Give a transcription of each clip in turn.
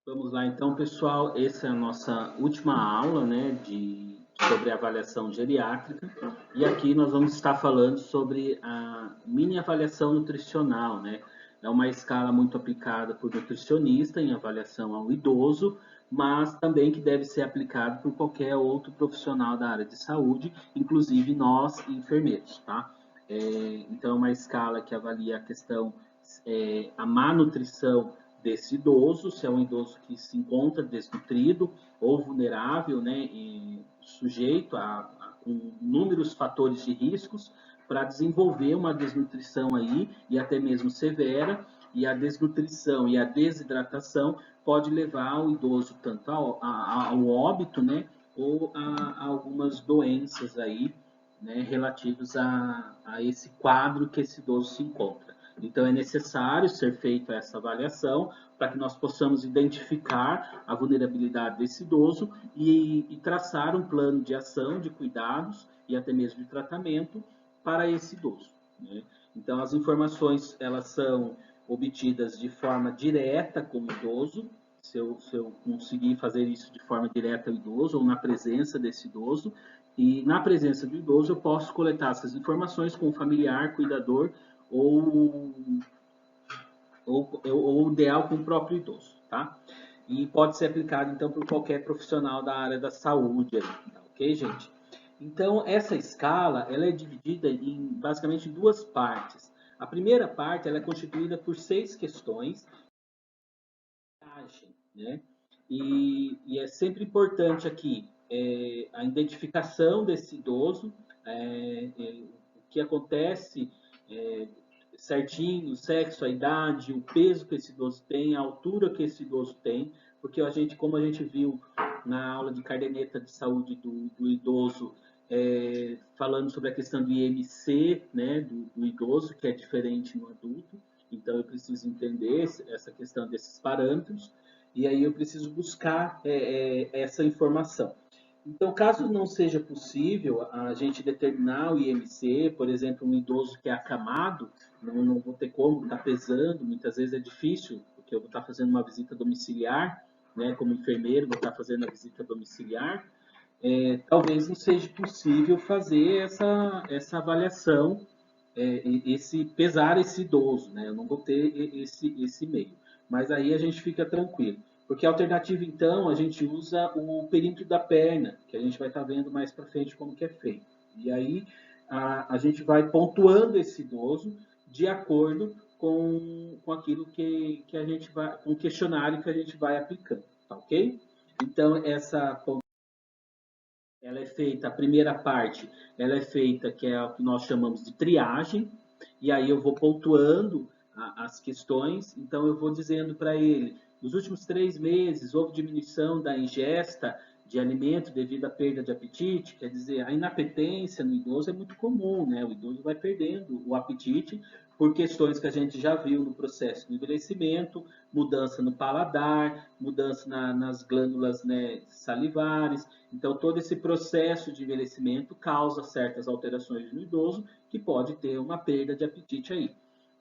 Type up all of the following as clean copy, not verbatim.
Vamos lá, então, pessoal. Essa é a nossa última aula, né, sobre avaliação geriátrica. E aqui nós vamos estar falando sobre a mini avaliação nutricional, né? É uma escala muito aplicada por nutricionista em avaliação ao idoso, mas também que deve ser aplicado por qualquer outro profissional da área de saúde, inclusive nós, enfermeiros, tá? Então, é uma escala que avalia a questão, a má nutrição desse idoso, se é um idoso que se encontra desnutrido ou vulnerável, né, e sujeito a inúmeros fatores de riscos para desenvolver uma desnutrição aí e até mesmo severa, e a desnutrição e a desidratação pode levar o idoso tanto ao óbito, né, ou a algumas doenças aí, né, relativos a esse quadro que esse idoso se encontra. Então, é necessário ser feita essa avaliação para que nós possamos identificar a vulnerabilidade desse idoso e traçar um plano de ação, de cuidados e até mesmo de tratamento para esse idoso, né? Então, as informações elas são obtidas de forma direta com o idoso, se eu conseguir fazer isso de forma direta ao idoso ou na presença desse idoso, e na presença do idoso eu posso coletar essas informações com o familiar, cuidador ou ou ideal com o próprio idoso, tá? E pode ser aplicado, então, por qualquer profissional da área da saúde, tá ok, gente? Então, essa escala, ela é dividida em, basicamente, duas partes. A primeira parte, ela é constituída por 6 questões, né? E é sempre importante aqui a identificação desse idoso, o que acontece é, certinho, o sexo, a idade, o peso que esse idoso tem, a altura que esse idoso tem, porque a gente, como a gente viu na aula de caderneta de saúde do idoso, falando sobre a questão do IMC, né, do idoso, que é diferente no adulto, então eu preciso entender essa questão desses parâmetros, e aí eu preciso buscar essa informação. Então, caso não seja possível a gente determinar o IMC, por exemplo, um idoso que é acamado, não vou ter como estar pesando, muitas vezes é difícil, porque eu vou estar fazendo uma visita domiciliar, né, como enfermeiro, vou estar fazendo a visita domiciliar, talvez não seja possível fazer essa avaliação, pesar esse idoso, né? Eu não vou ter esse meio. Mas aí a gente fica tranquilo. Porque a alternativa, então, a gente usa o perímetro da perna, que a gente vai estar vendo mais para frente como que é feito. E aí a gente vai pontuando esse idoso de acordo com aquilo que a gente vai, com o questionário que a gente vai aplicando, tá ok? Então, ela é feita, a primeira parte, ela é feita, que é o que nós chamamos de triagem, e aí eu vou pontuando as questões, então eu vou dizendo para ele, nos últimos 3 meses houve diminuição da ingesta de alimento devido à perda de apetite, quer dizer, a inapetência no idoso é muito comum, né? O idoso vai perdendo o apetite por questões que a gente já viu no processo do envelhecimento, mudança no paladar, mudança nas glândulas, né, salivares. Então, todo esse processo de envelhecimento causa certas alterações no idoso que pode ter uma perda de apetite aí,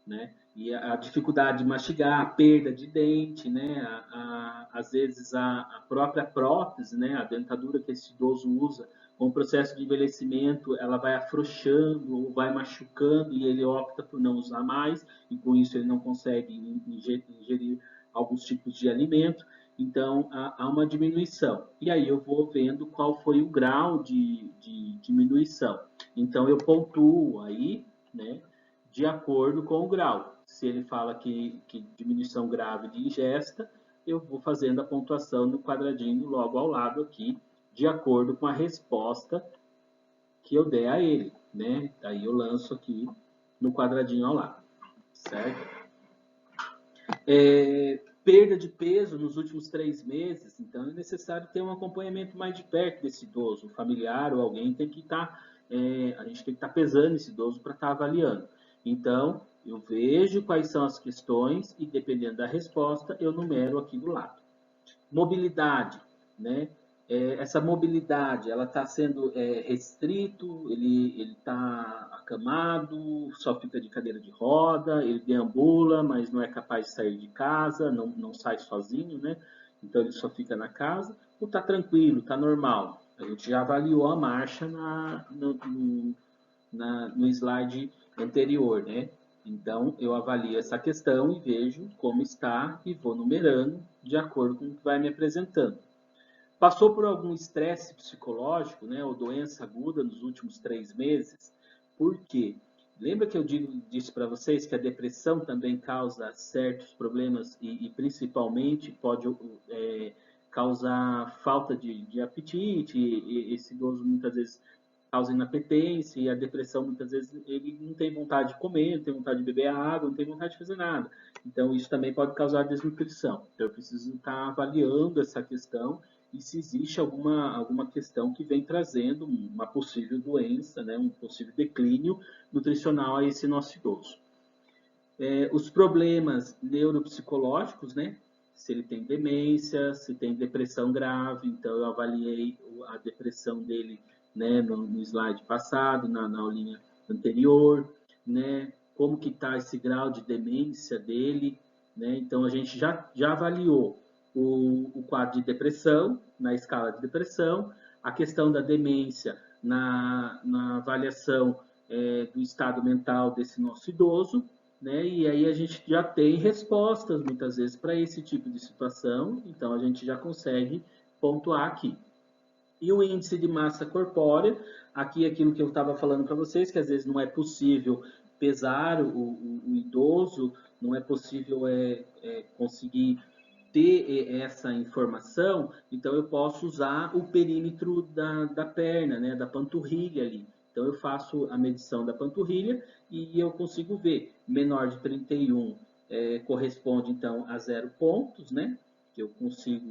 né? E a dificuldade de mastigar, a perda de dente, né? Às vezes a própria prótese, né? A dentadura que esse idoso usa, com o processo de envelhecimento, ela vai afrouxando ou vai machucando e ele opta por não usar mais e com isso ele não consegue ingerir alguns tipos de alimento. Então, há uma diminuição. E aí eu vou vendo qual foi o grau de diminuição. Então, eu pontuo aí, né, de acordo com o grau. Se ele fala que diminuição grave de ingesta, eu vou fazendo a pontuação no quadradinho logo ao lado aqui, de acordo com a resposta que eu der a ele, né? Aí eu lanço aqui no quadradinho ao lado, certo? Perda de peso nos últimos 3 meses, então é necessário ter um acompanhamento mais de perto desse idoso, o familiar ou alguém tem que estar, a gente tem que estar pesando esse idoso para estar avaliando. Então, eu vejo quais são as questões e, dependendo da resposta, eu numero aqui do lado. Mobilidade, né? Essa mobilidade, ela está sendo restrito, ele está acamado, só fica de cadeira de roda, ele deambula, mas não é capaz de sair de casa, não sai sozinho, né? então ele só fica na casa, ou está tranquilo, está normal. A gente já avaliou a marcha no slide anterior, né? Então, eu avalio essa questão e vejo como está e vou numerando de acordo com o que vai me apresentando. Passou por algum estresse psicológico, né, ou doença aguda nos últimos 3 meses? Por quê? Lembra que eu disse para vocês que a depressão também causa certos problemas e principalmente pode causar falta de apetite, e esse idoso muitas vezes causa inapetência, e a depressão muitas vezes ele não tem vontade de comer, não tem vontade de beber água, não tem vontade de fazer nada. Então isso também pode causar desnutrição. Então eu preciso estar avaliando essa questão e se existe alguma questão que vem trazendo uma possível doença, né, um possível declínio nutricional a esse nosso idoso. Os problemas neuropsicológicos, né, se ele tem demência, se tem depressão grave, então eu avaliei a depressão dele, né, no slide passado, na aulinha anterior, né, como que está esse grau de demência dele, né, então a gente já avaliou o quadro de depressão, na escala de depressão, a questão da demência na avaliação do estado mental desse nosso idoso, né? E aí a gente já tem respostas muitas vezes para esse tipo de situação, então a gente já consegue pontuar aqui. E o índice de massa corpórea, aqui aquilo que eu estava falando para vocês, que às vezes não é possível pesar o idoso, não é possível conseguir ter essa informação, então eu posso usar o perímetro da perna, né, da panturrilha ali. Então eu faço a medição da panturrilha e eu consigo ver menor de 31 corresponde então a 0 pontos, né, que eu consigo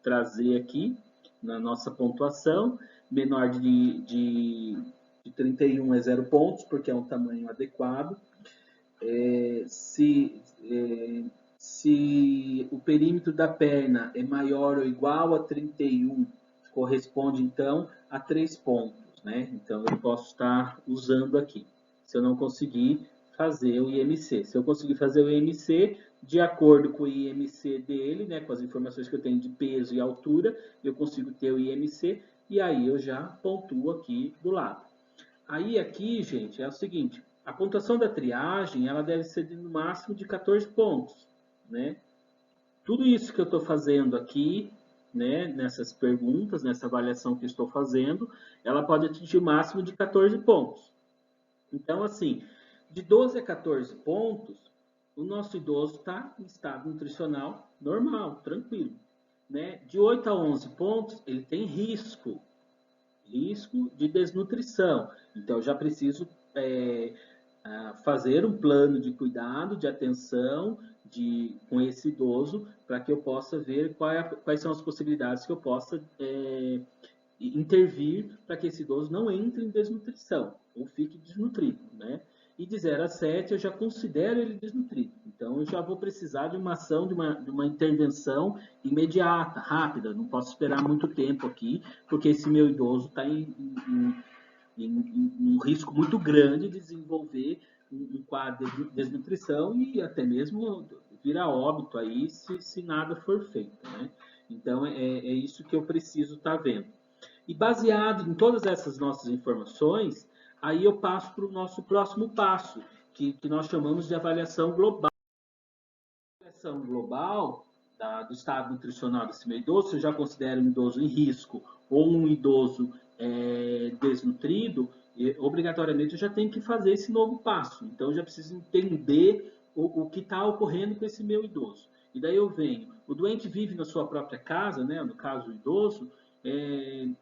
trazer aqui na nossa pontuação. Menor de 31 é 0 pontos, porque é um tamanho adequado. Se o perímetro da perna é maior ou igual a 31, corresponde então a 3 pontos, né? Então eu posso estar usando aqui. Se eu não conseguir fazer o IMC. Se eu conseguir fazer o IMC, de acordo com o IMC dele, né, com as informações que eu tenho de peso e altura, eu consigo ter o IMC e aí eu já pontuo aqui do lado. Aí aqui, gente, é o seguinte, a pontuação da triagem, ela deve ser no máximo de 14 pontos, né? Tudo isso que eu estou fazendo aqui, né, nessas perguntas, nessa avaliação que eu estou fazendo, ela pode atingir o máximo de 14 pontos. Então, assim, de 12 a 14 pontos, o nosso idoso está em estado nutricional normal, tranquilo. Né? De 8 a 11 pontos, ele tem risco de desnutrição. Então, eu já preciso fazer um plano de cuidado, de atenção com esse idoso, para que eu possa ver quais são as possibilidades que eu possa intervir para que esse idoso não entre em desnutrição ou fique desnutrido, né? E de 0 a 7 eu já considero ele desnutrido. Então eu já vou precisar de uma ação, de uma intervenção imediata, rápida. Não posso esperar muito tempo aqui, porque esse meu idoso está em um risco muito grande de desenvolver um quadro de desnutrição e até mesmo vir a óbito aí se nada for feito, né? Então é isso que eu preciso estar vendo. E baseado em todas essas nossas informações, aí eu passo para o nosso próximo passo, que nós chamamos de avaliação global. A avaliação global do estado nutricional desse meu idoso, se eu já considero um idoso em risco ou um idoso desnutrido, obrigatoriamente eu já tenho que fazer esse novo passo. Então eu já preciso entender o que está ocorrendo com esse meu idoso. E daí eu venho, o doente vive na sua própria casa, né, no caso o idoso,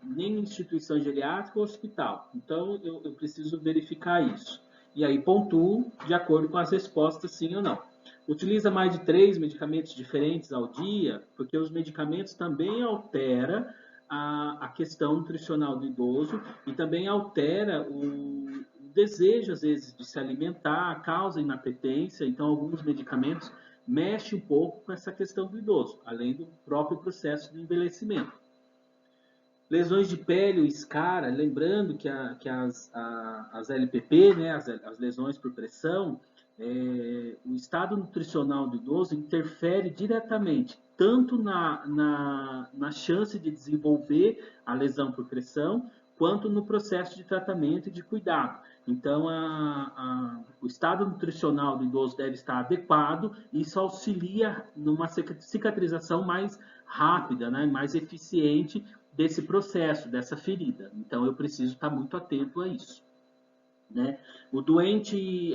nem em instituição geriátrica ou hospital. Então, eu preciso verificar isso. E aí pontuo de acordo com as respostas, sim ou não. Utiliza mais de 3 medicamentos diferentes ao dia, porque os medicamentos também alteram a questão nutricional do idoso e também altera o desejo, às vezes, de se alimentar, causa inapetência. Então, alguns medicamentos mexem um pouco com essa questão do idoso, além do próprio processo de envelhecimento. Lesões de pele ou escara, lembrando que as LPP, né, as lesões por pressão, o estado nutricional do idoso interfere diretamente tanto na chance de desenvolver a lesão por pressão, quanto no processo de tratamento e de cuidado. Então, o estado nutricional do idoso deve estar adequado e isso auxilia numa cicatrização mais rápida, né, mais eficiente desse processo, dessa ferida. Então, eu preciso estar muito atento a isso. Né? O doente,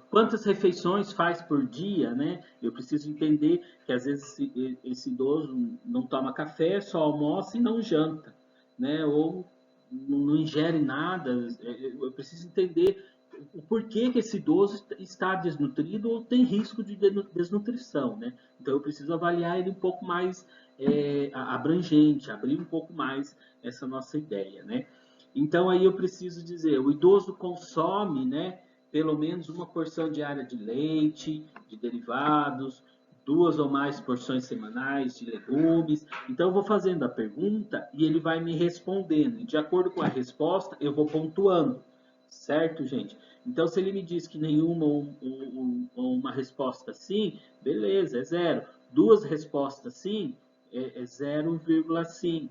quantas refeições faz por dia, né? Eu preciso entender que às vezes esse idoso não toma café, só almoça e não janta, né? Ou não ingere nada. Eu preciso entender o porquê que esse idoso está desnutrido ou tem risco de desnutrição, né? Então eu preciso avaliar ele um pouco mais abrangente, abrir um pouco mais essa nossa ideia, né? Então aí eu preciso dizer, o idoso consome, né, pelo menos uma porção diária de leite, de derivados, 2 ou mais porções semanais de legumes. Então eu vou fazendo a pergunta e ele vai me respondendo. E de acordo com a resposta, eu vou pontuando. Certo, gente? Então, se ele me diz que nenhuma ou uma resposta sim, beleza, é 0. 2 respostas sim, é 0,5.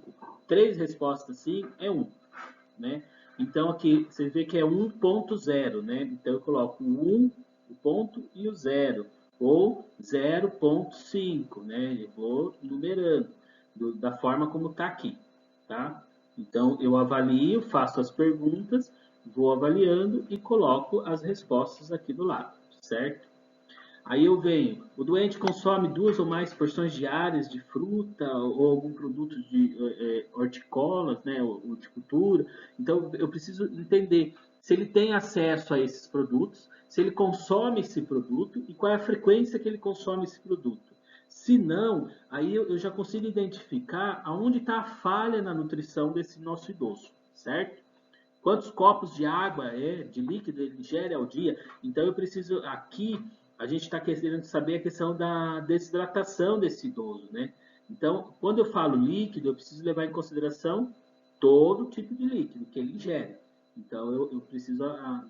3 respostas sim, é 1. Né? Então, aqui você vê que é 1.0, né? Então, eu coloco o 1, o ponto e o 0. Ou 0.5, né? Eu vou numerando da forma como está aqui, tá? Então, eu avalio, faço as perguntas, vou avaliando e coloco as respostas aqui do lado, certo? Aí eu venho, o doente consome 2 ou mais porções diárias de fruta ou algum produto de hortícolas, né, horticultura. Então eu preciso entender se ele tem acesso a esses produtos, se ele consome esse produto e qual é a frequência que ele consome esse produto. Se não, aí eu já consigo identificar aonde está a falha na nutrição desse nosso idoso, certo? Quantos copos de água, de líquido ele ingere ao dia? Então eu preciso aqui, a gente está querendo saber a questão da desidratação desse idoso, né? Então, quando eu falo líquido, eu preciso levar em consideração todo tipo de líquido que ele ingere. Então eu preciso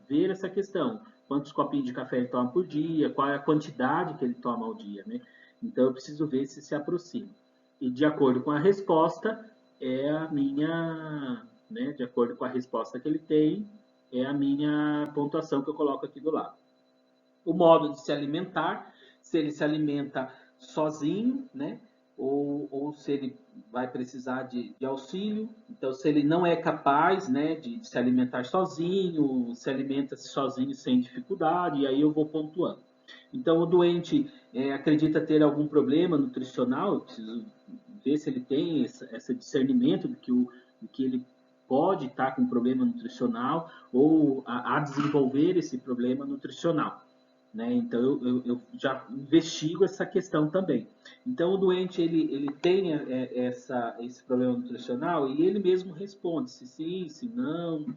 ver essa questão. Quantos copinhos de café ele toma por dia? Qual é a quantidade que ele toma ao dia, né? Então eu preciso ver se aproxima. E de acordo com a resposta, é a minha, né, de acordo com a resposta que ele tem, é a minha pontuação que eu coloco aqui do lado. O modo de se alimentar, se ele se alimenta sozinho, né, ou se ele vai precisar de auxílio. Então, se ele não é capaz, né, de se alimentar sozinho, se alimenta sozinho sem dificuldade, e aí eu vou pontuando. Então, o doente acredita ter algum problema nutricional, eu preciso ver se ele tem esse discernimento do que ele pode estar com problema nutricional ou a desenvolver esse problema nutricional. Né? Então, eu já investigo essa questão também. Então, o doente ele tem esse problema nutricional e ele mesmo responde se sim, se não,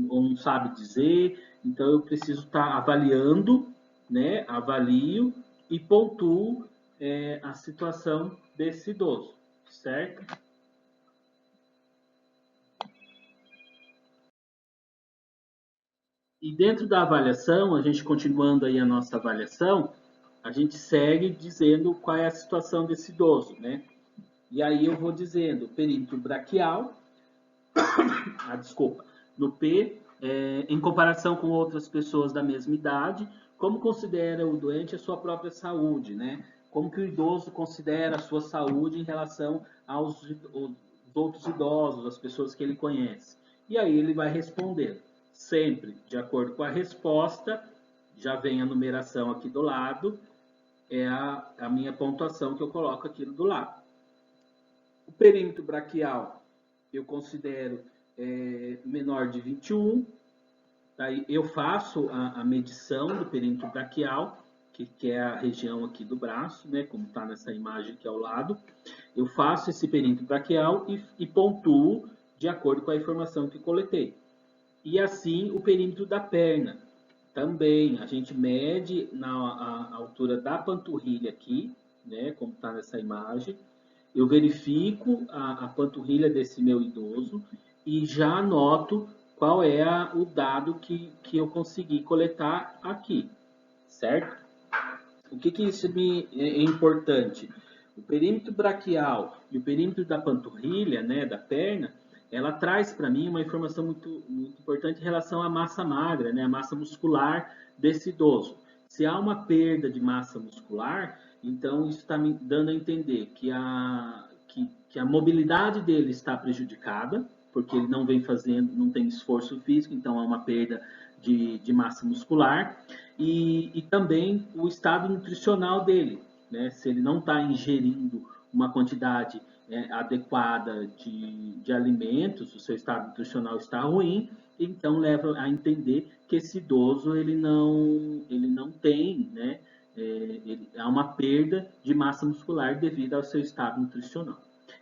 ou não sabe dizer. Então, eu preciso estar avaliando, né? Avalio e pontuo a situação desse idoso, certo? E dentro da avaliação, a gente continuando aí a nossa avaliação, a gente segue dizendo qual é a situação desse idoso, né? E aí eu vou dizendo perímetro braquial, desculpa, no P, em comparação com outras pessoas da mesma idade, como considera o doente a sua própria saúde, né? Como que o idoso considera a sua saúde em relação aos outros idosos, as pessoas que ele conhece. E aí ele vai responder, sempre de acordo com a resposta, já vem a numeração aqui do lado, é a minha pontuação que eu coloco aqui do lado. O perímetro braquial eu considero menor de 21. Daí eu faço a medição do perímetro braquial, que é a região aqui do braço, né, como está nessa imagem aqui ao lado. Eu faço esse perímetro braquial e pontuo de acordo com a informação que coletei. E assim o perímetro da perna. Também a gente mede na altura da panturrilha aqui, né, como está nessa imagem. Eu verifico a panturrilha desse meu idoso e já anoto qual é o dado que eu consegui coletar aqui, certo? O que isso é importante? O perímetro braquial e o perímetro da panturrilha, né, da perna, ela traz para mim uma informação muito importante em relação à massa magra, né, a massa muscular desse idoso. Se há uma perda de massa muscular, então isso está me dando a entender que a mobilidade dele está prejudicada, porque ele não vem fazendo, não tem esforço físico, então há uma perda de massa muscular, e também o estado nutricional dele, né? Se ele não está ingerindo uma quantidade adequada de alimentos, o seu estado nutricional está ruim, então leva a entender que esse idoso ele não tem, né? Há uma perda de massa muscular devido ao seu estado nutricional.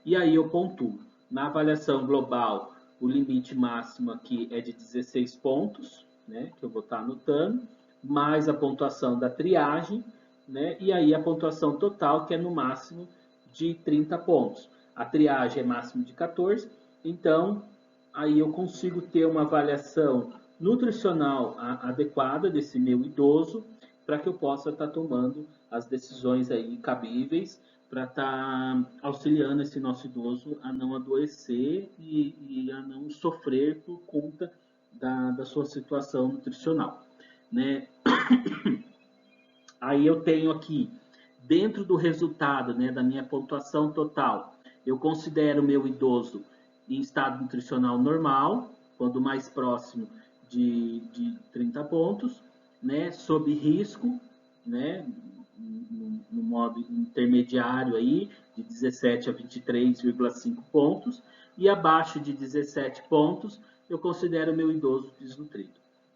E aí eu pontuo. Na avaliação global, o limite máximo aqui é de 16 pontos, né, que eu vou estar anotando, mais a pontuação da triagem, né, e aí a pontuação total, que é no máximo de 30 pontos. A triagem é máximo de 14, então aí eu consigo ter uma avaliação nutricional adequada desse meu idoso, para que eu possa estar tomando as decisões aí cabíveis para estar auxiliando esse nosso idoso a não adoecer e a não sofrer por conta da sua situação nutricional, né? Aí eu tenho aqui, dentro do resultado, né, da minha pontuação total, eu considero o meu idoso em estado nutricional normal, quando mais próximo de 30 pontos, né, sob risco, né, no modo intermediário aí, de 17 a 23,5 pontos, e abaixo de 17 pontos, eu considero o meu idoso desnutrido,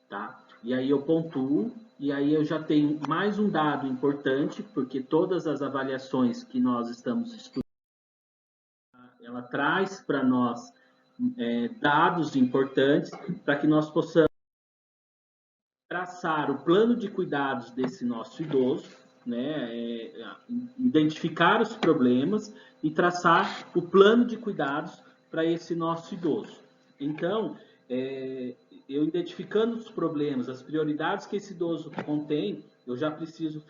tá? E aí eu pontuo, e aí eu já tenho mais um dado importante, porque todas as avaliações que nós estamos estudando, ela traz para nós dados importantes para que nós possamos traçar o plano de cuidados desse nosso idoso, né, identificar os problemas e traçar o plano de cuidados para esse nosso idoso. Então, eu identificando os problemas, as prioridades que esse idoso contém, eu já preciso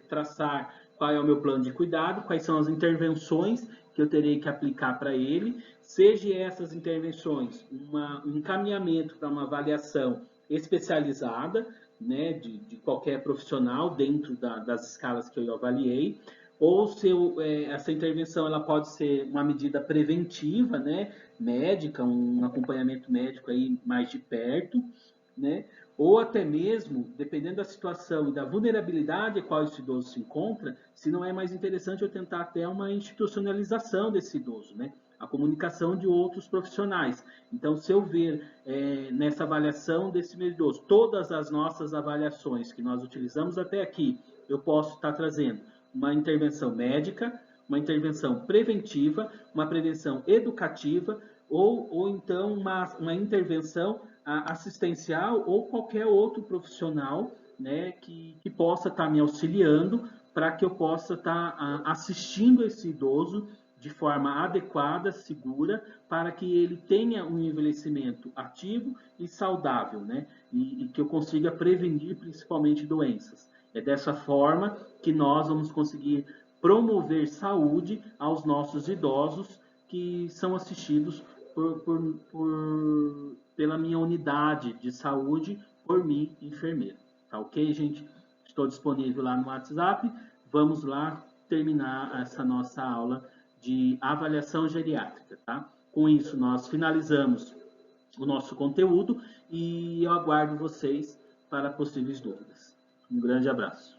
traçar qual é o meu plano de cuidado, quais são as intervenções que eu terei que aplicar para ele, seja essas intervenções um encaminhamento para uma avaliação especializada, né, de qualquer profissional dentro das escalas que eu avaliei, ou se essa intervenção ela pode ser uma medida preventiva, né, médica, um acompanhamento médico aí mais de perto, né, ou até mesmo, dependendo da situação e da vulnerabilidade a qual esse idoso se encontra, se não é mais interessante eu tentar até uma institucionalização desse idoso, né, a comunicação de outros profissionais. Então, se eu ver nessa avaliação desse meu idoso, todas as nossas avaliações que nós utilizamos até aqui, eu posso estar trazendo uma intervenção médica, uma intervenção preventiva, uma prevenção educativa, ou então uma intervenção assistencial ou qualquer outro profissional, né, que possa estar me auxiliando para que eu possa estar assistindo esse idoso de forma adequada, segura, para que ele tenha um envelhecimento ativo e saudável, né? E que eu consiga prevenir principalmente doenças. É dessa forma que nós vamos conseguir promover saúde aos nossos idosos que são assistidos pela minha unidade de saúde, por mim, enfermeiro. Tá ok, gente? Estou disponível lá no WhatsApp. Vamos lá terminar essa nossa aula de avaliação geriátrica, tá? Com isso, nós finalizamos o nosso conteúdo e eu aguardo vocês para possíveis dúvidas. Um grande abraço.